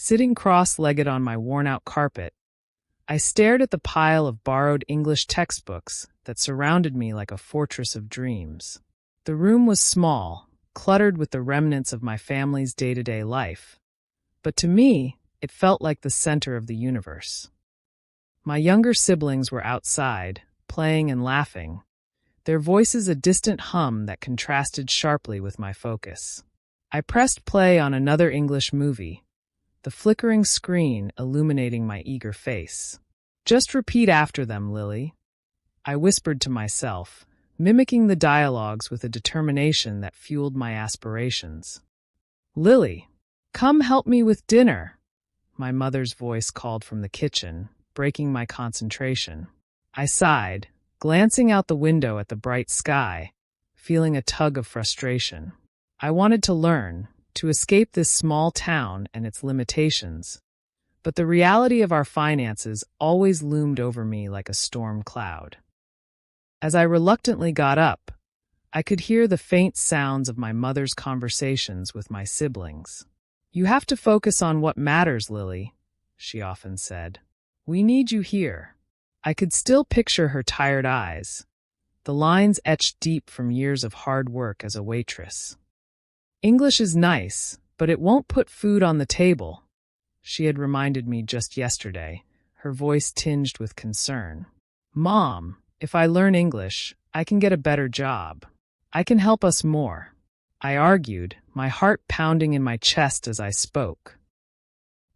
Sitting cross-legged on my worn-out carpet, I stared at the pile of borrowed English textbooks that surrounded me like a fortress of dreams. The room was small, cluttered with the remnants of my family's day-to-day life, but to me, it felt like the center of the universe. My younger siblings were outside, playing and laughing, their voices a distant hum that contrasted sharply with my focus. I pressed play on another English movie, the flickering screen illuminating my eager face. "Just repeat after them, Lily," I whispered to myself, mimicking the dialogues with a determination that fueled my aspirations. "Lily, come help me with dinner," my mother's voice called from the kitchen, breaking my concentration. I sighed, glancing out the window at the bright sky, feeling a tug of frustration. I wanted to learn, to escape this small town and its limitations, but the reality of our finances always loomed over me like a storm cloud. As I reluctantly got up, I could hear the faint sounds of my mother's conversations with my siblings. "You have to focus on what matters, Lily," she often said. "We need you here." I could still picture her tired eyes, the lines etched deep from years of hard work as a waitress. "English is nice, but it won't put food on the table," she had reminded me just yesterday, her voice tinged with concern. "Mom, if I learn English, I can get a better job. I can help us more," I argued, my heart pounding in my chest as I spoke.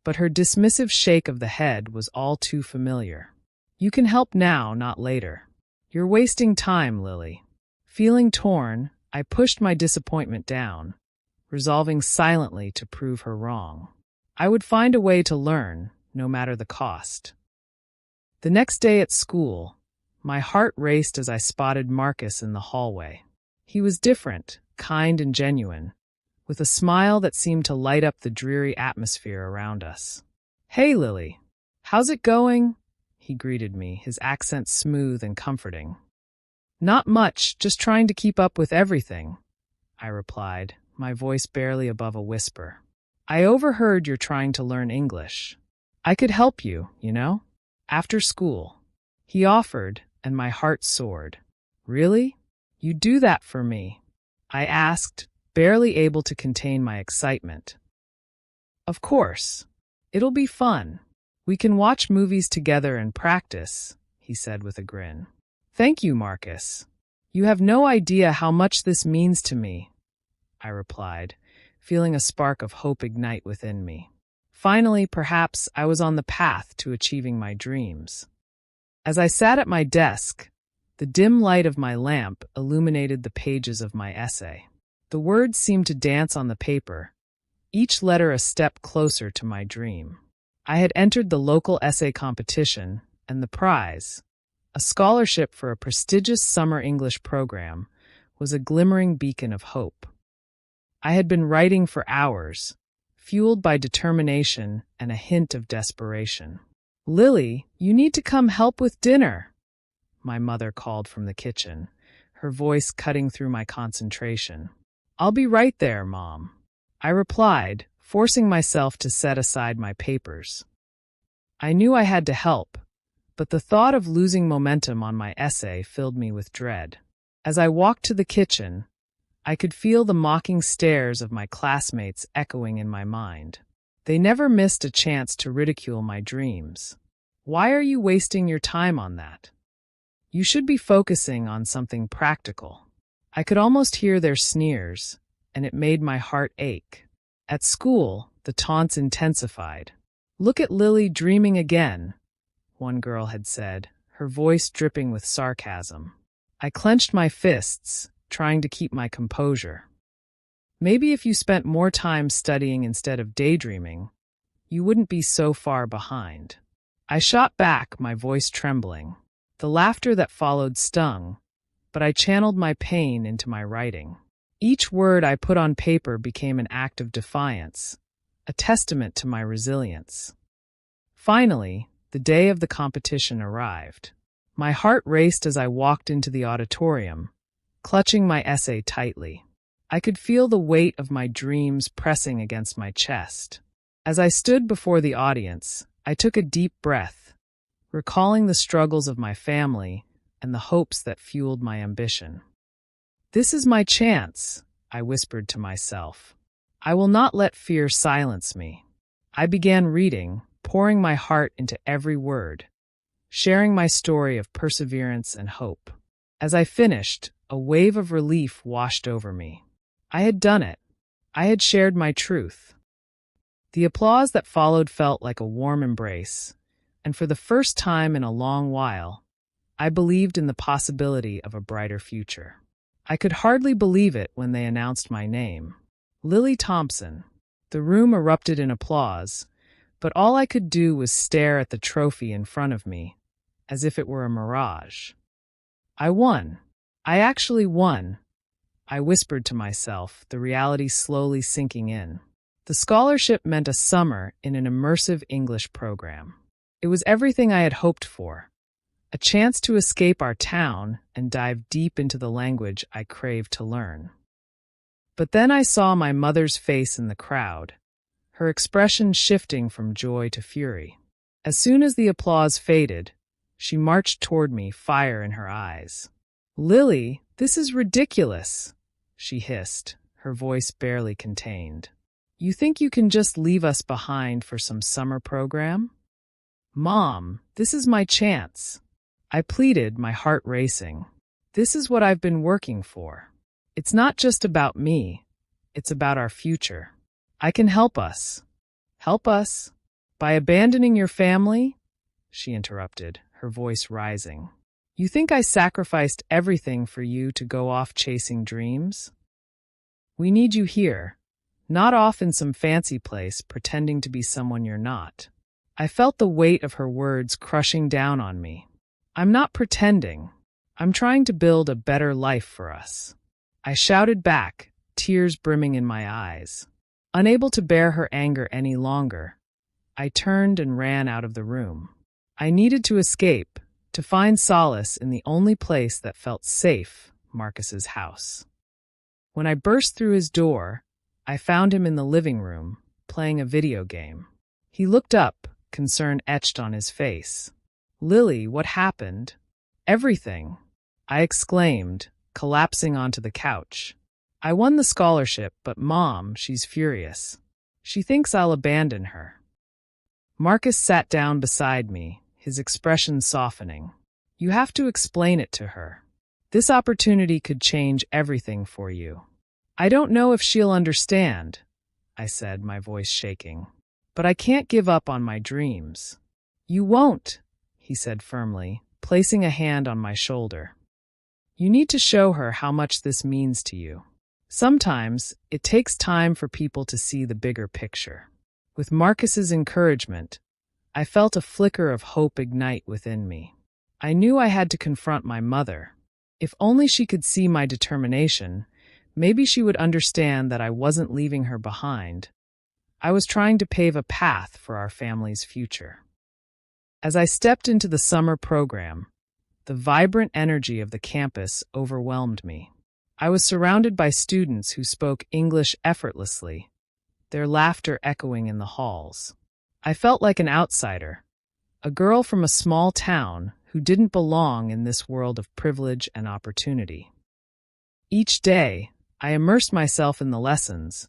But her dismissive shake of the head was all too familiar. "You can help now, not later. You're wasting time, Lily." Feeling torn, I pushed my disappointment down, resolving silently to prove her wrong. I would find a way to learn, no matter the cost. The next day at school, my heart raced as I spotted Marcus in the hallway. He was different, kind and genuine, with a smile that seemed to light up the dreary atmosphere around us. "Hey, Lily, how's it going?" he greeted me, his accent smooth and comforting. "Not much, just trying to keep up with everything," I replied, my voice barely above a whisper. "I overheard you're trying to learn English. I could help you, you know? After school." He offered, and my heart soared. "Really? You'd do that for me?" I asked, barely able to contain my excitement. "Of course. It'll be fun. We can watch movies together and practice," he said with a grin. "Thank you, Marcus. You have no idea how much this means to me," I replied, feeling a spark of hope ignite within me. Finally, perhaps I was on the path to achieving my dreams. As I sat at my desk, the dim light of my lamp illuminated the pages of my essay. The words seemed to dance on the paper, each letter a step closer to my dream. I had entered the local essay competition, and the prize, a scholarship for a prestigious summer English program, was a glimmering beacon of hope. I had been writing for hours, fueled by determination and a hint of desperation. "Lily, you need to come help with dinner," my mother called from the kitchen, her voice cutting through my concentration. "I'll be right there, Mom," I replied, forcing myself to set aside my papers. I knew I had to help, but the thought of losing momentum on my essay filled me with dread. As I walked to the kitchen, I could feel the mocking stares of my classmates echoing in my mind. They never missed a chance to ridicule my dreams. "Why are you wasting your time on that? You should be focusing on something practical." I could almost hear their sneers, and it made my heart ache. At school, the taunts intensified. "Look at Lily dreaming again," one girl had said, her voice dripping with sarcasm. I clenched my fists, trying to keep my composure. "Maybe if you spent more time studying instead of daydreaming, you wouldn't be so far behind." I shot back, my voice trembling. The laughter that followed stung, but I channeled my pain into my writing. Each word I put on paper became an act of defiance, a testament to my resilience. Finally, the day of the competition arrived. My heart raced as I walked into the auditorium, clutching my essay tightly. I could feel the weight of my dreams pressing against my chest. As I stood before the audience, I took a deep breath, recalling the struggles of my family and the hopes that fueled my ambition. "This is my chance," I whispered to myself. "I will not let fear silence me." I began reading, pouring my heart into every word, sharing my story of perseverance and hope. As I finished, a wave of relief washed over me. I had done it. I had shared my truth. The applause that followed felt like a warm embrace, and for the first time in a long while, I believed in the possibility of a brighter future. I could hardly believe it when they announced my name. Lily Thompson. The room erupted in applause, but all I could do was stare at the trophy in front of me, as if it were a mirage. I won. I actually won, I whispered to myself, the reality slowly sinking in. The scholarship meant a summer in an immersive English program. It was everything I had hoped for, a chance to escape our town and dive deep into the language I craved to learn. But then I saw my mother's face in the crowd, her expression shifting from joy to fury. As soon as the applause faded, she marched toward me, fire in her eyes. "Lily, this is ridiculous," she hissed, her voice barely contained. "You think you can just leave us behind for some summer program?" "Mom, this is my chance," I pleaded, my heart racing. "This is what I've been working for. It's not just about me, it's about our future. I can help us." "Help us? By abandoning your family?" she interrupted, her voice rising. "You think I sacrificed everything for you to go off chasing dreams? We need you here, not off in some fancy place pretending to be someone you're not." I felt the weight of her words crushing down on me. "I'm not pretending. I'm trying to build a better life for us," I shouted back, tears brimming in my eyes. Unable to bear her anger any longer, I turned and ran out of the room. I needed to escape, to find solace in the only place that felt safe, Marcus's house. When I burst through his door, I found him in the living room, playing a video game. He looked up, concern etched on his face. "Lily, what happened?" "Everything," I exclaimed, collapsing onto the couch. "I won the scholarship, but Mom, she's furious. She thinks I'll abandon her." Marcus sat down beside me, his expression softening. "You have to explain it to her. This opportunity could change everything for you." "I don't know if she'll understand," I said, my voice shaking. "But I can't give up on my dreams." "You won't," he said firmly, placing a hand on my shoulder. "You need to show her how much this means to you. Sometimes it takes time for people to see the bigger picture." With Marcus's encouragement, I felt a flicker of hope ignite within me. I knew I had to confront my mother. If only she could see my determination, maybe she would understand that I wasn't leaving her behind. I was trying to pave a path for our family's future. As I stepped into the summer program, the vibrant energy of the campus overwhelmed me. I was surrounded by students who spoke English effortlessly, their laughter echoing in the halls. I felt like an outsider, a girl from a small town who didn't belong in this world of privilege and opportunity. Each day, I immersed myself in the lessons,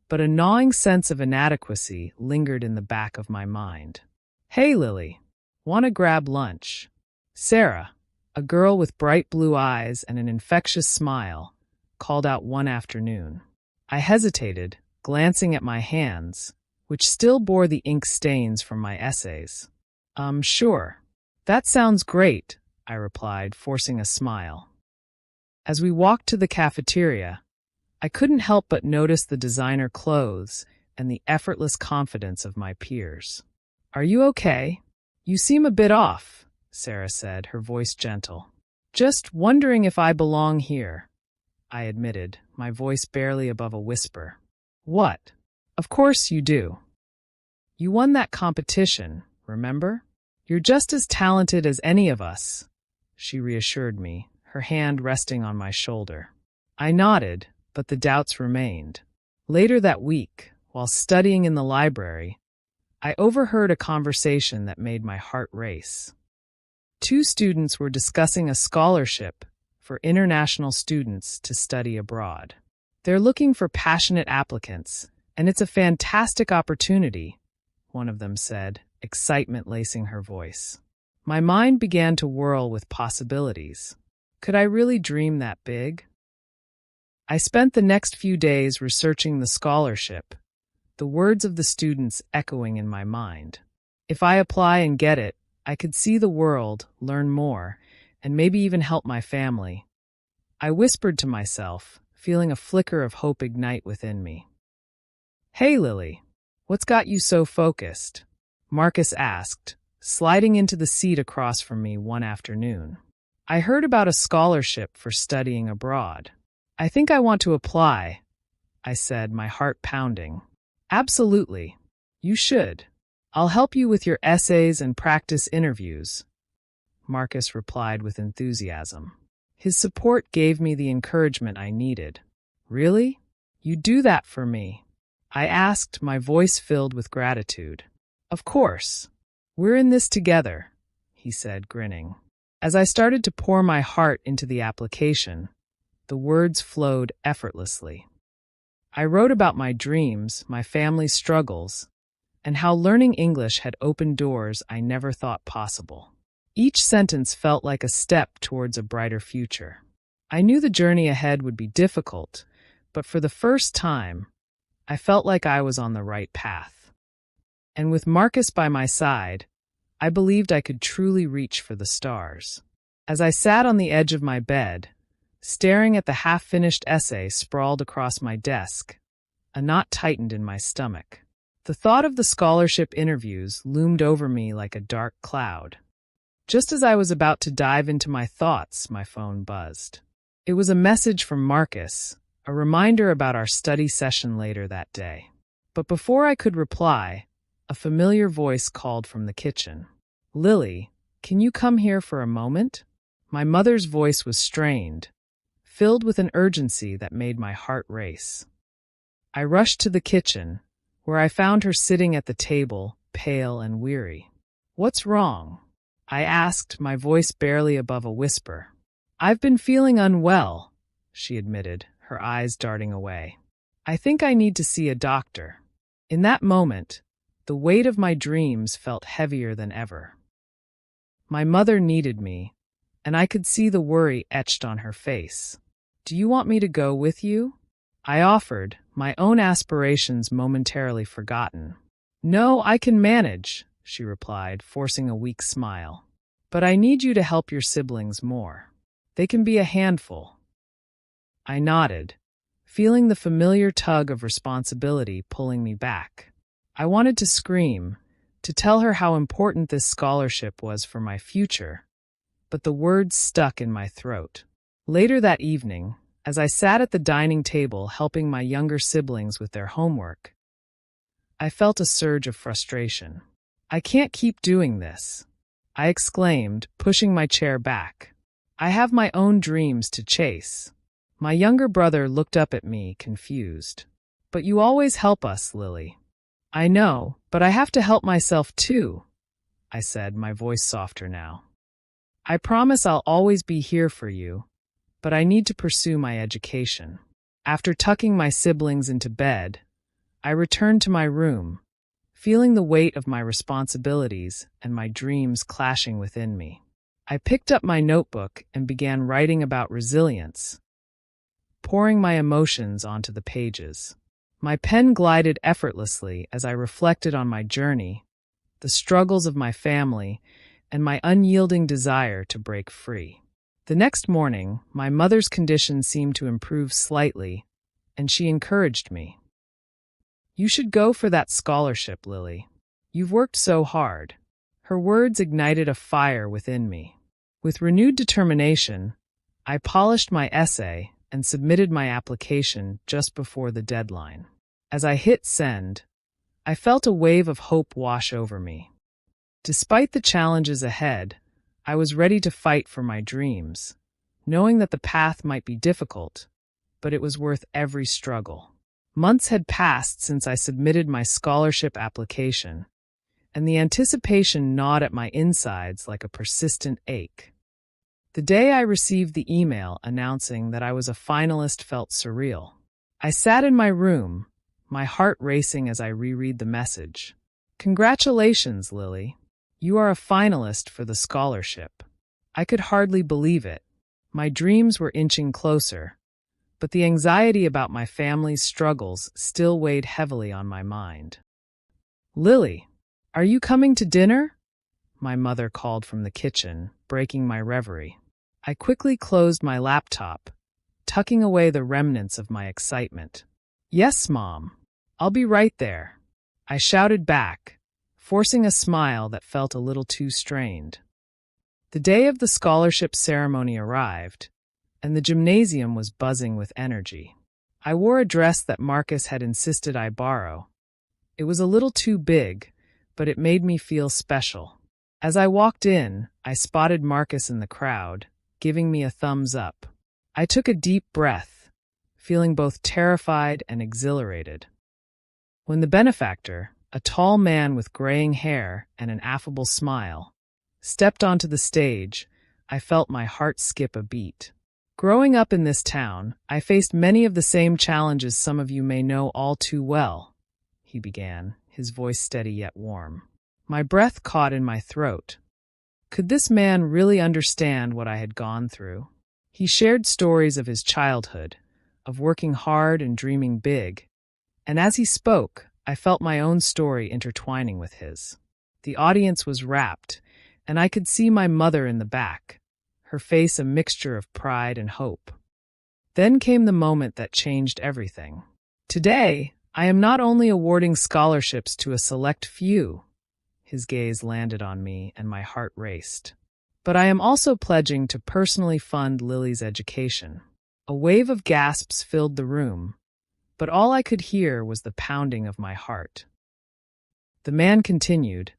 but a gnawing sense of inadequacy lingered in the back of my mind. "Hey, Lily, want to grab lunch?" Sarah, a girl with bright blue eyes and an infectious smile, called out one afternoon. I hesitated, glancing at my hands, which still bore the ink stains from my essays. Sure. That sounds great," I replied, forcing a smile. As we walked to the cafeteria, I couldn't help but notice the designer clothes and the effortless confidence of my peers. "Are you okay? You seem a bit off," Sarah said, her voice gentle. "Just wondering if I belong here," I admitted, my voice barely above a whisper. "What? Of course you do. You won that competition, remember? You're just as talented as any of us," she reassured me, her hand resting on my shoulder. I nodded, but the doubts remained. Later that week, while studying in the library, I overheard a conversation that made my heart race. Two students were discussing a scholarship for international students to study abroad. They're looking for passionate applicants, and it's a fantastic opportunity, one of them said, excitement lacing her voice. My mind began to whirl with possibilities. Could I really dream that big? I spent the next few days researching the scholarship, the words of the students echoing in my mind. If I apply and get it, I could see the world, learn more, and maybe even help my family. I whispered to myself, feeling a flicker of hope ignite within me. "Hey, Lily, what's got you so focused?" Marcus asked, sliding into the seat across from me one afternoon. "I heard about a scholarship for studying abroad. I think I want to apply," I said, my heart pounding. "Absolutely. You should. I'll help you with your essays and practice interviews," Marcus replied with enthusiasm. His support gave me the encouragement I needed. "Really? You'd do that for me?" I asked, my voice filled with gratitude. "Of course. We're in this together," he said, grinning. As I started to pour my heart into the application, the words flowed effortlessly. I wrote about my dreams, my family's struggles, and how learning English had opened doors I never thought possible. Each sentence felt like a step towards a brighter future. I knew the journey ahead would be difficult, but for the first time, I felt like I was on the right path. And with Marcus by my side, I believed I could truly reach for the stars. As I sat on the edge of my bed, staring at the half-finished essay sprawled across my desk, a knot tightened in my stomach. The thought of the scholarship interviews loomed over me like a dark cloud. Just as I was about to dive into my thoughts, my phone buzzed. It was a message from Marcus, a reminder about our study session later that day. But before I could reply, a familiar voice called from the kitchen. "Lily, can you come here for a moment?" My mother's voice was strained, filled with an urgency that made my heart race. I rushed to the kitchen, where I found her sitting at the table, pale and weary. "What's wrong?" I asked, my voice barely above a whisper. "I've been feeling unwell," she admitted, her eyes darting away. "I think I need to see a doctor." In that moment, the weight of my dreams felt heavier than ever. My mother needed me, and I could see the worry etched on her face. "Do you want me to go with you?" I offered, my own aspirations momentarily forgotten. "No, I can manage," she replied, forcing a weak smile. "But I need you to help your siblings more. They can be a handful." I nodded, feeling the familiar tug of responsibility pulling me back. I wanted to scream, to tell her how important this scholarship was for my future, but the words stuck in my throat. Later that evening, as I sat at the dining table helping my younger siblings with their homework, I felt a surge of frustration. "I can't keep doing this," I exclaimed, pushing my chair back. "I have my own dreams to chase." My younger brother looked up at me, confused. "But you always help us, Lily." "I know, but I have to help myself too," I said, my voice softer now. "I promise I'll always be here for you, but I need to pursue my education." After tucking my siblings into bed, I returned to my room, feeling the weight of my responsibilities and my dreams clashing within me. I picked up my notebook and began writing about resilience, pouring my emotions onto the pages. My pen glided effortlessly as I reflected on my journey, the struggles of my family, and my unyielding desire to break free. The next morning, my mother's condition seemed to improve slightly, and she encouraged me. "You should go for that scholarship, Lily. You've worked so hard." Her words ignited a fire within me. With renewed determination, I polished my essay and submitted my application just before the deadline. As I hit send, I felt a wave of hope wash over me. Despite the challenges ahead, I was ready to fight for my dreams, knowing that the path might be difficult, but it was worth every struggle. Months had passed since I submitted my scholarship application, and the anticipation gnawed at my insides like a persistent ache. The day I received the email announcing that I was a finalist felt surreal. I sat in my room, my heart racing as I reread the message. "Congratulations, Lily. You are a finalist for the scholarship." I could hardly believe it. My dreams were inching closer, but the anxiety about my family's struggles still weighed heavily on my mind. "Lily, are you coming to dinner?" My mother called from the kitchen, breaking my reverie. I quickly closed my laptop, tucking away the remnants of my excitement. "Yes, Mom. I'll be right there," I shouted back, forcing a smile that felt a little too strained. The day of the scholarship ceremony arrived, and the gymnasium was buzzing with energy. I wore a dress that Marcus had insisted I borrow. It was a little too big, but it made me feel special. As I walked in, I spotted Marcus in the crowd, giving me a thumbs up. I took a deep breath, feeling both terrified and exhilarated. When the benefactor, a tall man with graying hair and an affable smile, stepped onto the stage, I felt my heart skip a beat. "Growing up in this town, I faced many of the same challenges some of you may know all too well," he began, his voice steady yet warm. My breath caught in my throat. Could this man really understand what I had gone through? He shared stories of his childhood, of working hard and dreaming big, and as he spoke, I felt my own story intertwining with his. The audience was rapt, and I could see my mother in the back, her face a mixture of pride and hope. Then came the moment that changed everything. "Today, I am not only awarding scholarships to a select few," his gaze landed on me and my heart raced, "but I am also pledging to personally fund Lily's education." A wave of gasps filled the room, but all I could hear was the pounding of my heart. The man continued,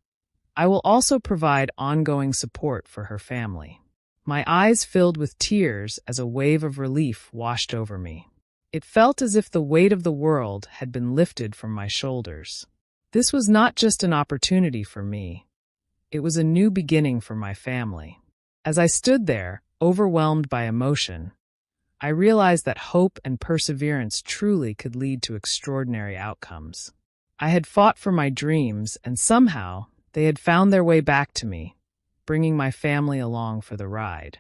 "I will also provide ongoing support for her family." My eyes filled with tears as a wave of relief washed over me. It felt as if the weight of the world had been lifted from my shoulders. This was not just an opportunity for me. It was a new beginning for my family. As I stood there, overwhelmed by emotion, I realized that hope and perseverance truly could lead to extraordinary outcomes. I had fought for my dreams, and somehow they had found their way back to me, bringing my family along for the ride.